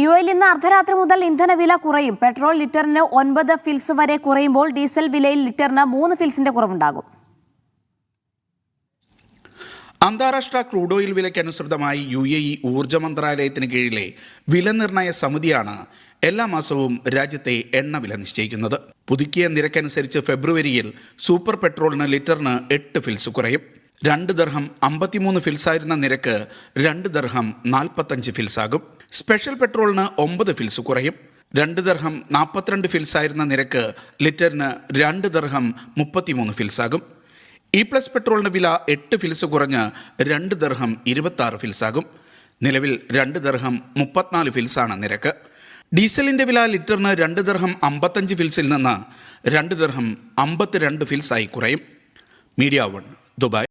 യുഎയിൽ ഇന്ന് അർദ്ധരാത്രി മുതൽ ഇന്ധനവില കുറയും. പെട്രോൾ ലിറ്ററിന് 9 ഫിൽസ് വരെ കുറയുമ്പോൾ ഡീസൽ വിലയിൽ ലിറ്ററിന് 3 ഫിൽസിന്റെ കുറവുണ്ടാകും. അന്താരാഷ്ട്ര ക്രൂഡ് ഓയിൽ വിലയ്ക്കനുസൃതമായി UAE ഊർജ്ജ മന്ത്രാലയത്തിന് കീഴിലെ വില നിർണ്ണയ സമിതിയാണ് എല്ലാ മാസവും രാജ്യത്തെ എണ്ണവില നിശ്ചയിക്കുന്നത്. പുതുക്കിയ നിരക്കനുസരിച്ച് ഫെബ്രുവരിയിൽ സൂപ്പർ പെട്രോളിന് ലിറ്ററിന് 8 ഫിൽസ് കുറയും. 2 ദർഹം 53 ഫിൽസായിരുന്ന നിരക്ക് 2 ദർഹം 45 ഫിൽസാകും. സ്പെഷ്യൽ പെട്രോളിന് 9 ഫിൽസ് കുറയും. 2 ദർഹം 42 ഫിൽസായിരുന്ന നിരക്ക് ലിറ്ററിന് 2 ദർഹം 33 ഫിൽസാകും. E+ പെട്രോളിന് വില 8 ഫിൽസ് കുറഞ്ഞ് 2 ദർഹം 26 ഫിൽസാകും. നിലവിൽ 2 ദർഹം 34 ഫിൽസാണ് നിരക്ക്. ഡീസലിൻ്റെ വില ലിറ്ററിന് 2 ദർഹം 55 ഫിൽസിൽ നിന്ന് 2 ദർഹം 52 ഫിൽസായി കുറയും. Media 1, Dubai.